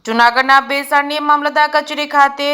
જૂનાગઢના ભેસાણની મામલતદાર કચેરી ખાતે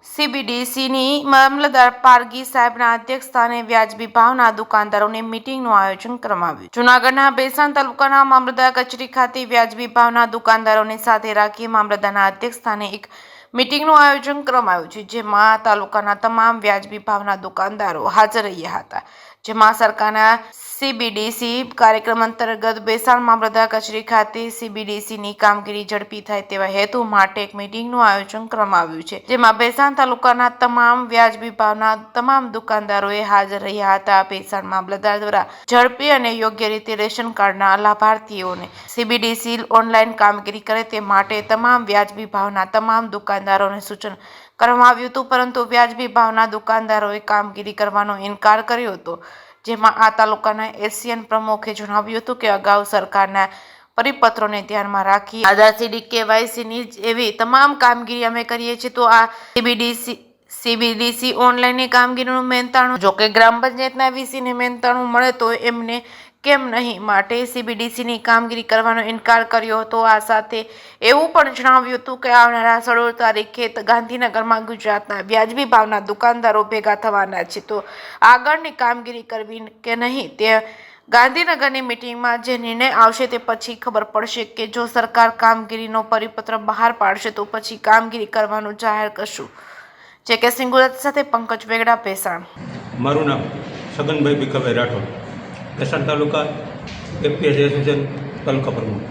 સીબીડીસીની મામલતદાર પારગી સાહેબના અધ્યક્ષસ્થાને વ્યાજબી ભાવના દુકાનદારોની મીટિંગનું આયોજન કરવામાં આવ્યું। જૂનાગઢના ભેસાણ તાલુકાના મામલતદાર કચેરી ખાતે વ્યાજબી ભાવના દુકાનદારોને સાથે રાખી મામલતદારના અધ્યક્ષસ્થાને એક મીટિંગનું આયોજન કરવામાં આવ્યું છે, જેમાં તાલુકાના તમામ વ્યાજબી ભાવના દુકાનદારો હાજર રહ્યા હતા। જેમાં સરકારના સીબીડીસી કાર્યક્રમ અંતર્ગત ભેસાણ મામલતદાર કચેરી ખાતે સીબીડીસીની કામગીરી ઝડપી થાય તેવા હેતુ માટે એક મીટિંગનું આયોજન કરવામાં આવ્યું છે, જેમાં ભેસાણ તાલુકાના તમામ વ્યાજબી ભાવના તમામ દુકાનદારોએ હાજર રહ્યા હતા। ભેસાણ મામલતદાર દ્વારા ઝડપી અને યોગ્ય રીતે રેશન કાર્ડના લાભાર્થીઓને સીબીડીસી ઓનલાઈન કામગીરી કરે તે માટે તમામ વ્યાજબી ભાવના તમામ દુકાનદારોને સૂચન કરવામાં આવ્યું હતું, પરંતુ વ્યાજબી ભાવના દુકાનદારોએ કામગીરી કરવાનો ઇનકાર કર્યો હતો। જેમાં આ તાલુકાના એશિયન પ્રમુખે જણાવ્યું હતું કે અગાઉ સરકારના પરિપત્રોને ધ્યાનમાં રાખી આધારસીડી કેવાયસીની એવી તમામ કામગીરી અમે કરીએ છીએ, તો આ સીબીડીસી ઓનલાઈનની કામગીરીનું મહેનતાણું જોકે ગ્રામ પંચાયતના વીસીને મહેનતાણું મળે તો એમને કેમ નહીં માટે સીબીડીસીની કામગીરી કરવાનો ઇનકાર કર્યો હતો। આ સાથે એવું પણ જણાવ્યું હતું કે આવનારા 16 તારીખે ગાંધીનગરમાં ગુજરાતના વ્યાજબી ભાવના દુકાનદારો ભેગા થવાના છે, તો આગળની કામગીરી કરવી કે નહીં તે ગાંધીનગરની મીટિંગમાં જે નિર્ણય આવશે તે પછી ખબર પડશે કે જો સરકાર કામગીરીનો પરિપત્ર બહાર પાડશે તો પછી કામગીરી કરવાનું જાહેર કરશું। જે કે સિંગુરત સાથે પંકજ વેગડા, ભેસાણ। મારું નામ છગનભાઈ ભીખાભાઈ રાઠોડ, ભેસાણ તાલુકા એપીએસ એસોસિએશન તાલુકા પ્રમુખ।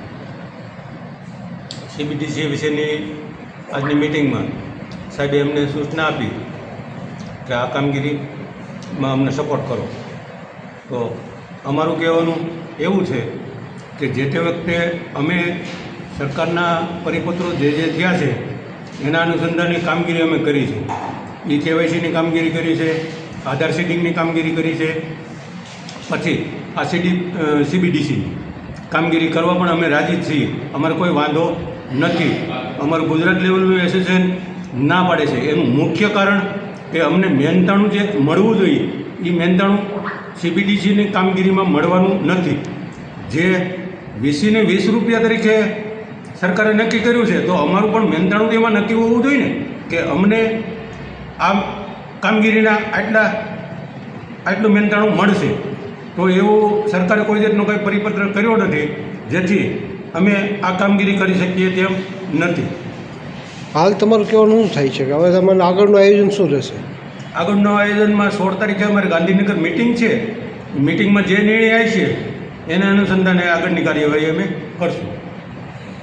સીબીડીસી વિશેની આજની મિટિંગમાં સાહેબે અમને સૂચના આપી કે આ કામગીરીમાં અમને સપોર્ટ કરો। તો અમારું કહેવાનું એવું છે કે જે તે વખતે અમે સરકારના પરિપત્રો જે થયા છે એના અનુસંધાનની કામગીરી અમે કરી છે। ઈ કેવાયસીની કામગીરી કરી છે, આધાર સીડિંગની કામગીરી કરી છે, પછી આ સીબીડીસીની કામગીરી કરવા પણ અમે રાજી જ છીએ, અમારે કોઈ વાંધો નથી। અમારું ગુજરાત લેવલનું એસોસિએશન ના પાડે છે, એનું મુખ્ય કારણ કે અમને મહેનતાણું જે મળવું જોઈએ એ મહેનતાણું સીબીડીસીની કામગીરીમાં મળવાનું નથી। જે વીસીને 20 રૂપિયા તરીકે સરકારે નક્કી કર્યું છે, તો અમારું પણ મહેનતાણું તો એમાં નક્કી હોવું જોઈએ ને કે અમને આ કામગીરીના આટલું મહેનતાણું મળશે। તો એવું સરકારે કોઈ જાતનો કંઈ પરિપત્ર કર્યો નથી, જેથી અમે આ કામગીરી કરી શકીએ તેમ નથી। હાલ તમારું કહેવાનું શું થાય છે કે હવે તમારે આગળનું આયોજન શું રહેશે? આગળનું આયોજનમાં 16 તારીખે અમારે ગાંધીનગર મિટિંગ છે, મિટિંગમાં જે નિર્ણય આવશે એના અનુસંધાને આગળની કાર્યવાહી અમે કરશું।